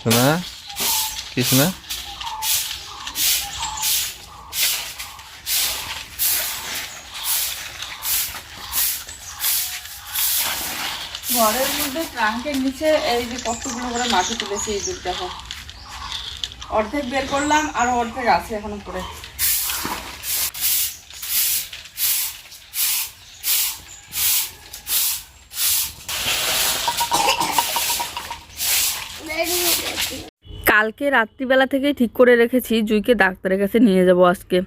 শোনা কি শোনা? ঘরের মধ্যে ট্রাঙ্কের নিচে এই যে কতগুলো করে মাটি তুলেছে, এই দুধ দেখো, অর্ধেক বের করলাম আর অর্ধেক আছে এখনো পরে। কালকে রাত্রিবেলা থেকেই ঠিক করে রেখেছি জুইকে ডাক্তারের কাছে নিয়ে যাব আজকে।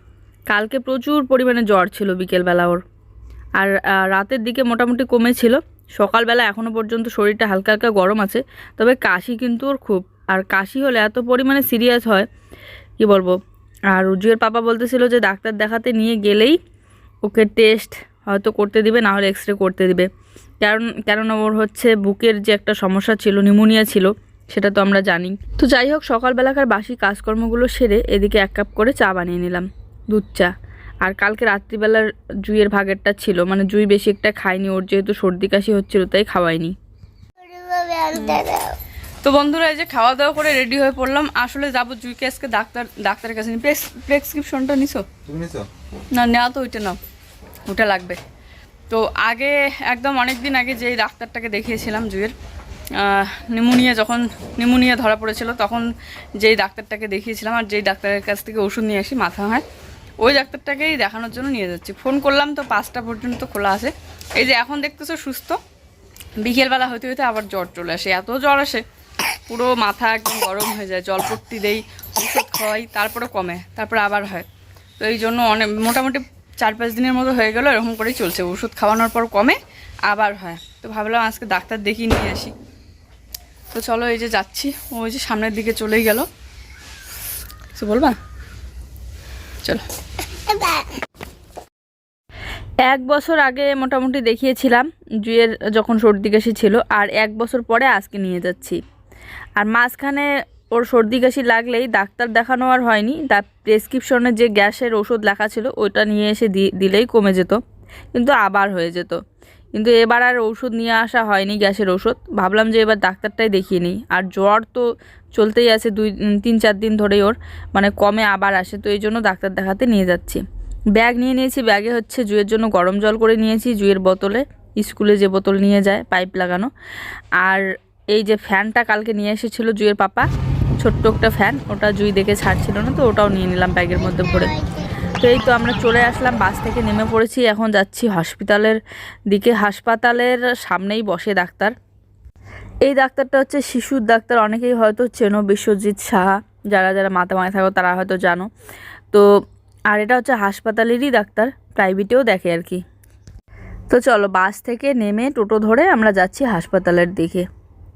কালকে প্রচুর পরিমাণে জ্বর ছিল বিকেলবেলা ওর, আর রাতের দিকে মোটামুটি কমেছিল। সকালবেলা এখনও পর্যন্ত শরীরটা হালকা হালকা গরম আছে, তবে কাশি কিন্তু ওর খুব। আর কাশি হলে এত পরিমাণে সিরিয়াস হয় কি বলবো। আর জুয়ের পাপা বলতেছিল যে ডাক্তার দেখাতে নিয়ে গেলেই ওকে টেস্ট হয়তো করতে দিবে, না হলে এক্স রে করতে দিবে। কেননা ওর হচ্ছে বুকের যে একটা সমস্যা ছিল, নিউমোনিয়া ছিল, সেটা তো আমরা জানি। তো যাই হোক, সকালবেলাকার বাসি কাজকর্মগুলো সেরে এদিকে 1 কাপ করে চা বানিয়ে নিলাম, দুধ চা। আর কালকে রাত্রিবেলার জুইয়ের ভাগেরটা ছিল, মানে জুই বেশি একটা খায়নি, ওর যেহেতু সর্দি কাশি হচ্ছিল তাই খাওয়াইনি। তো বন্ধুরা, এই যে খাওয়া দাওয়া করে রেডি হয়ে পড়লাম। আসলে যাবো জুইকে আজকে ডাক্তারের কাছে। প্রেসক্রিপশনটা নিছো? না, নেওয়া তো ওইটা নাও, ওটা লাগবে। তো আগে একদম অনেক দিন আগে যেই ডাক্তারটাকে দেখিয়েছিলাম জুইয়ের নিউমোনিয়া ধরা পড়েছিল, তখন যেই ডাক্তারটাকে দেখিয়েছিলাম আর যেই ডাক্তারের কাছ থেকে ওষুধ নিয়ে আসি মাথা হয়, ওই ডাক্তারটাকেই দেখানোর জন্য নিয়ে যাচ্ছি। ফোন করলাম তো 5টা পর্যন্ত খোলা আছে। এই যে এখন দেখতেছো সুস্থ, বিকেলবেলা হইতে হইতে আবার জ্বর চলে আসে। এত জ্বর আসে পুরো মাথা একদম গরম হয়ে যায়। জলপট্টি দেই, ওষুধ খাওয়াই, তারপরে কমে, তারপরে আবার হয়। তো এই জন্য অনেক মোটামুটি 4-5 দিনের মতো হয়ে গেল, এরকম করেই চলছে। ওষুধ খাওয়ানোর পর কমে, আবার হয়। তো ভাবলাম আজকে ডাক্তার দেখিয়ে নিয়ে আসি। তো চলো, এই যে যাচ্ছি, ওই যে সামনের দিকে চলেই গেল। কিছু বলবা? চলো। 1 বছর আগে মোটামুটি দেখিয়েছিলাম জুয়ের যখন সর্দি কাশি ছিল, আর 1 বছর পরে আজকে নিয়ে যাচ্ছি। আর মাঝখানে ওর সর্দি কাশি লাগলেই ডাক্তার দেখানো আর হয়নি। প্রেসক্রিপশনে যে গ্যাসের ওষুধ লেখা ছিল ওইটা নিয়ে এসে দিলেই কমে যেত, কিন্তু আবার হয়ে যেত। কিন্তু এবার আর ওষুধ নিয়ে আসা হয়নি, গ্যাসের ওষুধ। ভাবলাম যে এবার ডাক্তারটাই দেখিয়ে নিই। আর জ্বর তো চলতেই আছে 3-4 দিন ধরেই ওর, মানে কমে আবার আসে। তো এই জন্য ডাক্তার দেখাতে নিয়ে যাচ্ছি। ব্যাগ নিয়ে নিয়েছি, ব্যাগে হচ্ছে জুয়ের জন্য গরম জল করে নিয়েছি, জুয়ের বোতলে, স্কুলে যে বোতল নিয়ে যায় পাইপ লাগানো। আর এই যে ফ্যানটা কালকে নিয়ে এসেছিলো জুয়ের পাপা, ছোট্ট একটা ফ্যান, ওটা জুই দেখে ছাড়ছিল না, তো ওটাও নিয়ে নিলাম ব্যাগের মধ্যে ভরে। তো এই তো আমরা চলে আসলাম, বাস থেকে নেমে পড়েছি, এখন যাচ্ছি হসপিটালের দিকে। হাসপাতালের সামনেই বসে ডাক্তার। এই ডাক্তারটা হচ্ছে শিশুর ডাক্তার, অনেকেই হয়তো চেনো, বিশ্বজিৎ সাহা। যারা যারা মাথায় থাকো তারা হয়তো জানো। তো আর এটা হচ্ছে হাসপাতালেরই ডাক্তার, প্রাইভেটেও দেখে আর কি। তো চলো, বাস থেকে নেমে টোটো ধরে আমরা যাচ্ছি হাসপাতালের দিকে।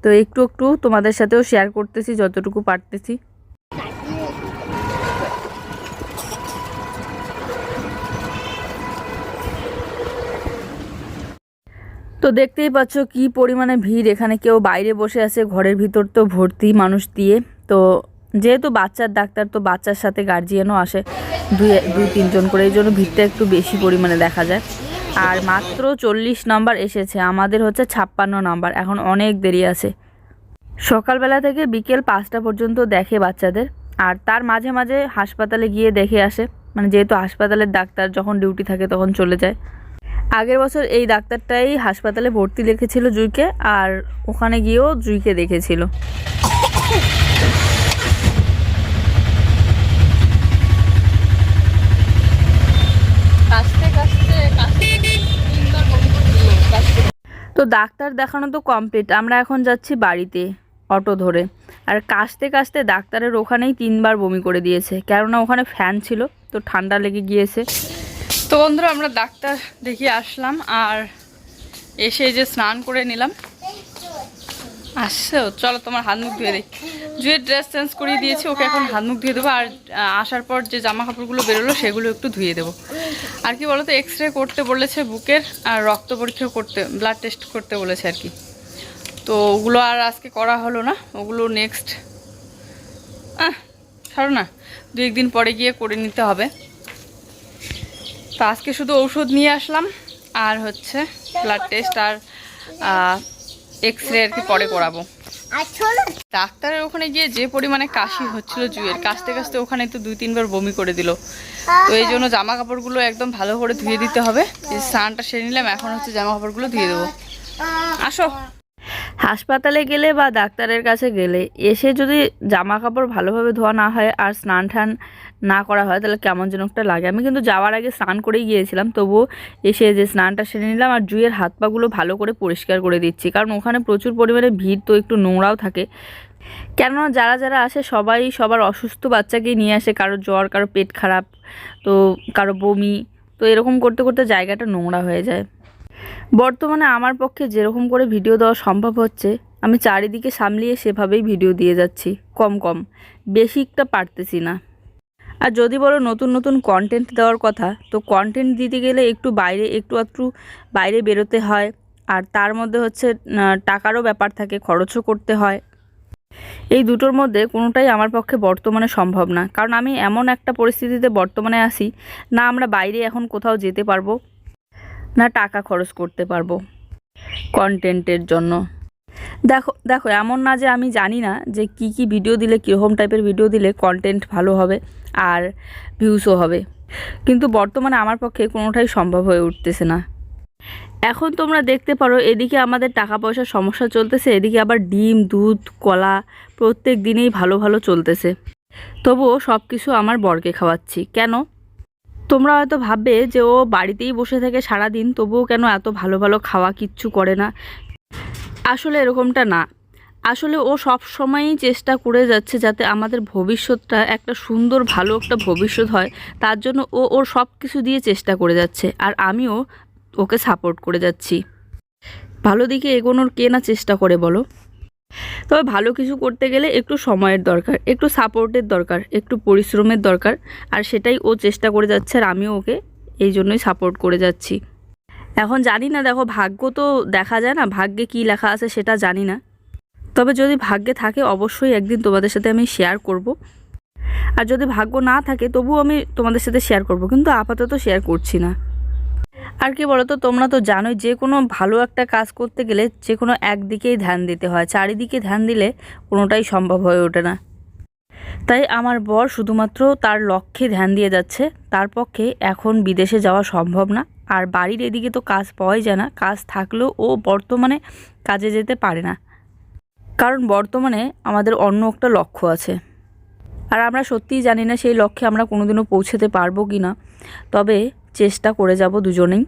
তো একটু একটু তোমাদের সাথেও শেয়ার করতেছি যতটুকু পারতেছি। তো দেখতেই পাচ্ছ কি পরিমাণে ভিড় এখানে। কেউ বাইরে বসে আছে, ঘরের ভিতর তো ভর্তি মানুষ দিয়ে। তো যেহেতু বাচ্চার ডাক্তার, তো বাচ্চার সাথে গার্জিয়ানও আসে 2-3 জন করে, এই জন্য ভিড়টা একটু বেশি পরিমাণে দেখা যায়। আর মাত্র 40 নাম্বার এসেছে, আমাদের হচ্ছে 56 নাম্বার, এখন অনেক দেরি আছে। সকালবেলা থেকে বিকেল 5টা পর্যন্ত দেখে বাচ্চাদের, আর তার মাঝে মাঝে হাসপাতালে গিয়ে দেখে আসে। মানে যেহেতু হাসপাতালের ডাক্তার যখন ডিউটি থাকে তখন চলে যায়। আগের বছর এই ডাক্তারটাই হাসপাতালে ভর্তি লিখেছিল জুইকে, আর ওখানে গিয়েও জুইকে দেখেছিল। তো ডাক্তার দেখানো তো কমপ্লিট, আমরা এখন যাচ্ছি বাড়িতে অটো ধরে। আর কাশতে কাশতে ডাক্তারের ওখানেই 3বার বমি করে দিয়েছে, কেননা ওখানে ফ্যান ছিল, তো ঠান্ডা লেগে গিয়েছে। তো বন্ধুরা, আমরা ডাক্তার দেখিয়ে আসলাম, আর এসে যে স্নান করে নিলাম। আসছো, চলো তোমার হাত মুখ ধুয়ে দিই। জুয়ের ড্রেস চেঞ্জ করিয়ে দিয়েছি, ওকে এখন হাত মুখ ধুয়ে দেবো। আর আসার পর যে জামা কাপড়গুলো বেরোলো সেগুলো একটু ধুয়ে দেবো। আর কি বলতো, এক্স রে করতে বলেছে বুকের, আর রক্ত পরীক্ষা করতে, ব্লাড টেস্ট করতে বলেছে আর কি। তো ওগুলো আর আজকে করা হলো না, ওগুলো নেক্সট ছাড়ো না, 2-1 দিন পরে গিয়ে করে নিতে হবে। তো আজকে শুধু ঔষধ নিয়ে আসলাম, আর হচ্ছে ব্লাড টেস্ট আর এক্স রে আর কি পরে করাবো। ডাক্তারের ওখানে গিয়ে যে পরিমাণে কাশি হচ্ছিল জুয়ের, কাশতে কাশতে ওখানে তো 2-3 বার বমি করে দিল। তো এই জন্য জামা কাপড়গুলো একদম ভালো করে ধুয়ে দিতে হবে। এই স্নানটা সেরে নিলাম, এখন হচ্ছে জামা কাপড়গুলো ধুয়ে দেবো। আসো। হাসপাতালে গেলে বা ডাক্তারের কাছে গেলে এসে যদি জামা কাপড় ভালোভাবে ধোয়া না হয় আর স্নান টান না করা হয় তাহলে কেমন যেন একটা লাগে। আমি কিন্তু যাওয়ার আগে স্নান করেই গিয়েছিলাম, তবুও এসে যে স্নানটা সেরে নিলাম আর জুয়ের হাত পাগুলো ভালো করে পরিষ্কার করে দিচ্ছি, কারণ ওখানে প্রচুর পরিমাণে ভিড়, তো একটু নোংরাও থাকে। কেননা যারা যারা আসে সবাই সবার অসুস্থ বাচ্চাকেই নিয়ে আসে, কারো জ্বর, কারো পেট খারাপ, তো কারো বমি, তো এরকম করতে করতে জায়গাটা নোংরা হয়ে যায়। বর্তমানে আমার পক্ষে যেরকম করে ভিডিও দেওয়া সম্ভব হচ্ছে আমি চারিদিকে সামলিয়ে সেভাবেই ভিডিও দিয়ে যাচ্ছি, কম কম, বেশি একটা পারতেছি না। আর যদি বলো নতুন নতুন কন্টেন্ট দেওয়ার কথা, তো কন্টেন্ট দিতে গেলে একটু বাইরে একটু বাইরে বেরোতে হয়, আর তার মধ্যে হচ্ছে টাকারও ব্যাপার থাকে, খরচও করতে হয়। এই দুটোর মধ্যে কোনোটাই আমার পক্ষে বর্তমানে সম্ভব না, কারণ আমি এমন একটা পরিস্থিতিতে বর্তমানে আছি, না আমরা বাইরে এখন কোথাও যেতে পারবো, না টাকা খরচ করতে পারবো কন্টেন্টের জন্য। দেখো দেখো এমন না যে আমি জানি না যে কি ভিডিও দিলে, কীরকম টাইপের ভিডিও দিলে কন্টেন্ট ভালো হবে আর ভিউসও হবে, কিন্তু বর্তমানে আমার পক্ষে কোনোটাই সম্ভব হয়ে উঠতেছে না। এখন তোমরা দেখতে পারো এদিকে আমাদের টাকা পয়সার সমস্যা চলতেছে, এদিকে আবার ডিম, দুধ, কলা প্রত্যেক দিনেই ভালো ভালো চলতেছে, তবুও সব কিছু আমার বরকে খাওয়াচ্ছি। কেন? তোমরা হয়তো ভাববে যে ও বাড়িতেই বসে থাকে সারাদিন, তবুও কেন এত ভালো ভালো খাওয়া কিচ্ছু করে না। আসলে এরকমটা না, আসলে ও সব সময়ই চেষ্টা করে যাচ্ছে যাতে আমাদের ভবিষ্যৎটা একটা সুন্দর ভালো একটা ভবিষ্যৎ হয়, তার জন্য ও ওর সব কিছু দিয়ে চেষ্টা করে যাচ্ছে, আর আমিও ওকে সাপোর্ট করে যাচ্ছি। ভালো দিকে এগোনোর কে না চেষ্টা করে বলো? তবে ভালো কিছু করতে গেলে একটু সময়ের দরকার, একটু সাপোর্টের দরকার, একটু পরিশ্রমের দরকার, আর সেটাই ও চেষ্টা করে যাচ্ছে আর আমিও ওকে এই জন্যই সাপোর্ট করে যাচ্ছি। এখন জানি না, দেখো ভাগ্য তো দেখা যায় না, ভাগ্যে কি লেখা আছে সেটা জানি না, তবে যদি ভাগ্যে থাকে অবশ্যই একদিন তোমাদের সাথে আমি শেয়ার করব, আর যদি ভাগ্য না থাকে তবুও আমি তোমাদের সাথে শেয়ার করব, কিন্তু আপাতত শেয়ার করছি না। আর কি বলো তো, তোমরা তো জানোই যে কোনো ভালো একটা কাজ করতে গেলে যে কোনো একদিকেই ধ্যান দিতে হয়, চারিদিকে ধ্যান দিলে কোনোটাই সম্ভব হয়ে ওঠে না। তাই আমার বর শুধুমাত্র তার লক্ষ্যে ধ্যান দিয়ে যাচ্ছে, তার পক্ষে এখন বিদেশে যাওয়া সম্ভব না, আর বাড়ির এদিকে তো কাজ পাওয়াই যায় না, কাজ থাকলেও ও বর্তমানে কাজে যেতে পারে না, কারণ বর্তমানে আমাদের অন্য একটা লক্ষ্য আছে, আর আমরা সত্যিই জানি না সেই লক্ষ্যে আমরা কোনোদিনও পৌঁছাতে পারবো কি না, তবে চেষ্টা করে যাব দুজনেই।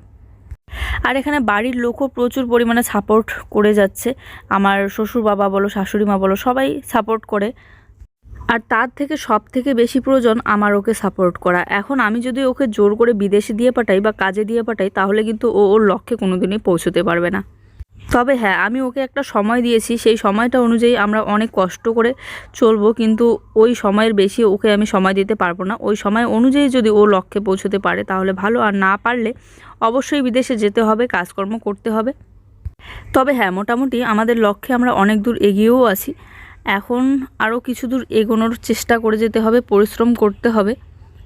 আর এখানে বাড়ির লোকও প্রচুর পরিমাণে সাপোর্ট করে যাচ্ছে, আমার শ্বশুর বাবা বলো, শাশুড়ি মা বলো, সবাই সাপোর্ট করে, আর তার থেকে সব থেকে বেশি প্রয়োজন আমার ওকে সাপোর্ট করা। এখন আমি যদি ওকে জোর করে বিদেশে দিয়ে পাঠাই বা কাজে দিয়ে পাঠাই তাহলে কিন্তু ও ওর লক্ষ্যে কোনোদিনই পৌঁছতে পারবে না। তবে হ্যাঁ, আমি ওকে একটা সময় দিয়েছি, সেই সময়টা অনুযায়ী আমরা অনেক কষ্ট করে চলবো, কিন্তু ওই সময়ের বেশি ওকে আমি সময় দিতে পারবো না। ওই সময় অনুযায়ী যদি ও লক্ষ্যে পৌঁছতে পারে তাহলে ভালো, আর না পারলে অবশ্যই বিদেশে যেতে হবে, কাজকর্ম করতে হবে। তবে হ্যাঁ, মোটামুটি আমাদের লক্ষ্যে আমরা অনেক দূর এগিয়েও আছি, এখন আরও কিছু দূর এগোনোর চেষ্টা করে যেতে হবে, পরিশ্রম করতে হবে,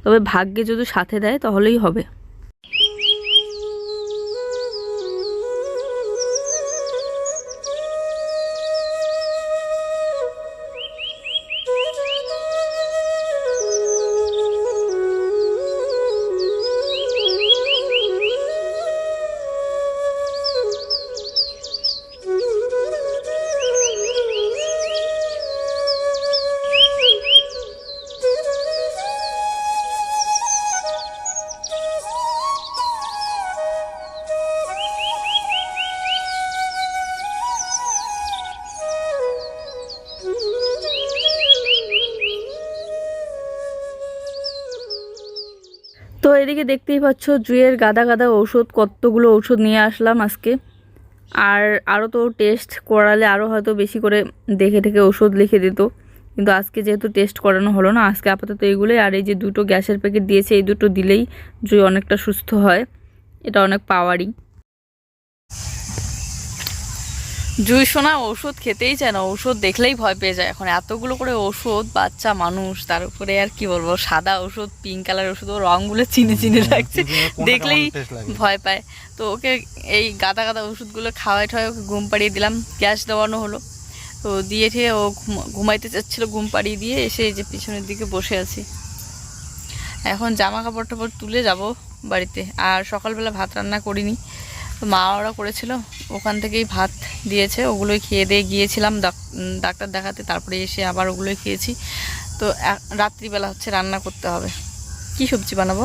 তবে ভাগ্যে যদি সাথে দেয় তাহলেই হবে। তো এদিকে দেখতেই পাচ্ছ জুয়ের গাদা গাদা ঔষধ, কতগুলো ঔষধ নিয়ে আসলাম আজকে, আর আরও তো টেস্ট করালে আরও হয়তো বেশি করে দেখে দেখে ওষুধ লিখে দিত, কিন্তু আজকে যেহেতু টেস্ট করানো হলো না, আজকে আপাতত এইগুলোই, আর এই যে 2টো গ্যাসের প্যাকেট দিয়েছে, এই 2টো দিলেই জুই অনেকটা সুস্থ হয়, এটা অনেক পাওয়ারই। জুই সোনা ওষুধ খেতেই চায় না, ওষুধ দেখলেই ভয় পেয়ে যায়। এখন এতগুলো করে ওষুধ, বাচ্চা মানুষ, তার উপরে আর কি বলবো, সাদা ওষুধ, পিঙ্ক কালার ওষুধ, ও রঙগুলো চিনে চিনে লাগছে, দেখলেই ভয় পায়। তো ওকে এই গাদা গাদা ওষুধগুলো খাওয়াই ঠাওয়াই ওকে ঘুম পাড়িয়ে দিলাম, গ্যাস দেওয়ানো হলো। তো দিয়ে ঠিয়ে ও ঘুমাইতে চাচ্ছিলো, ঘুম পাড়িয়ে দিয়ে এসে এই যে পিছনের দিকে বসে আছি। এখন জামা কাপড় টাপড় তুলে যাব বাড়িতে। আর সকালবেলা ভাত রান্না করিনি, তো মা ওরা করেছিল, ওখান থেকেই ভাত দিয়েছে, ওগুলোই খেয়ে দিয়ে গিয়েছিলাম ডাক্তার দেখাতে। তারপরে এসে আবার ওগুলোই খেয়েছি। তো রাত্রিবেলা হচ্ছে রান্না করতে হবে। কি সবজি বানাবো?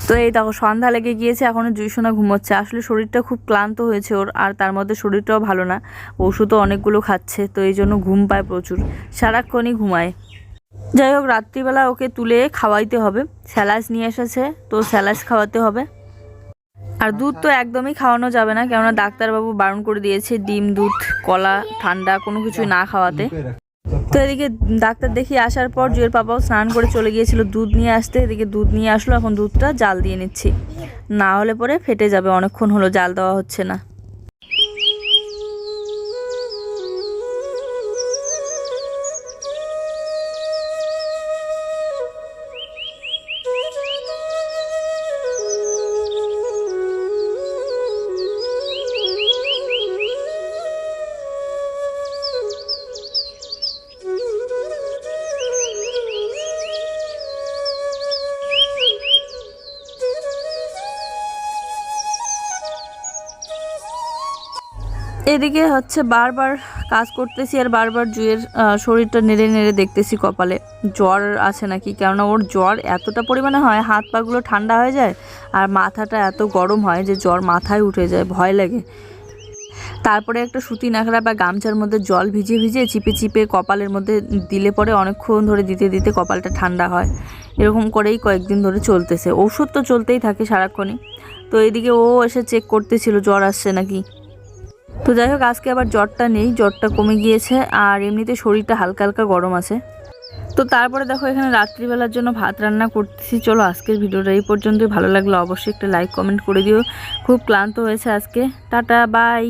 তো এই দেখো সন্ধ্যা লেগে গিয়েছে, এখনও জুইসোনা ঘুমোচ্ছে। আসলে শরীরটা খুব ক্লান্ত হয়েছে ওর, আর তার মধ্যে শরীরটাও ভালো না, ওষুধও অনেকগুলো খাচ্ছে, তো এই জন্য ঘুম পায় প্রচুর, সারাক্ষণই ঘুমায়। যাই হোক, রাত্রিবেলা ওকে তুলে খাওয়াইতে হবে। স্যালাইস নিয়ে এসেছে, তো স্যালাইস খাওয়াতে হবে। আর দুধ তো একদমই খাওয়ানো যাবে না, কেননা ডাক্তারবাবু বারণ করে দিয়েছে ডিম, দুধ, কলা, ঠান্ডা কোনো কিছুই না খাওয়াতে। তো এদিকে ডাক্তার দেখিয়ে আসার পর জুয়ের পাপাও স্নান করে চলে গিয়েছিল দুধ নিয়ে আসতে। এদিকে দুধ নিয়ে আসলো, এখন দুধটা জাল দিয়ে নিচ্ছি, না হলে পরে ফেটে যাবে। অনেকক্ষণ হলো জাল দেওয়া হচ্ছে না। এদিকে হচ্ছে বারবার কাজ করতেছি আর বারবার জুয়ের শরীরটা নেড়ে নেড়ে দেখতেছি কপালে জ্বর আছে নাকি, কেননা ওর জ্বর এতটা পরিমাণে হয়, হাত পাগুলো ঠান্ডা হয়ে যায় আর মাথাটা এত গরম হয় যে জ্বর মাথায় উঠে যায়, ভয় লাগে। তারপরে একটা সুতি নাকড়া বা গামছার মধ্যে জল ভিজিয়ে ভিজিয়ে চিপে চিপে কপালের মধ্যে দিলে পরে অনেকক্ষণ ধরে দিতে দিতে কপালটা ঠান্ডা হয়। এরকম করেই কয়েকদিন ধরে চলতেছে, ওষুধ তো চলতেই থাকে সারাক্ষণই। তো এদিকে ও এসে চেক করতেছিল জ্বর আসছে নাকি। তো যাই হোক, আজকে আবার জ্বরটা নেই, জ্বরটা কমে গিয়েছে, আর এমনিতে শরীরটা হালকা হালকা গরম আছে। তো তারপরে দেখো এখানে রাত্রিবেলার জন্য ভাত রান্না করতেছি। চলো আজকের ভিডিওটা এই পর্যন্তই। ভালো লাগলো অবশ্যই একটা লাইক কমেন্ট করে দিও। খুব ক্লান্ত হয়েছে আজকে। Tata, by.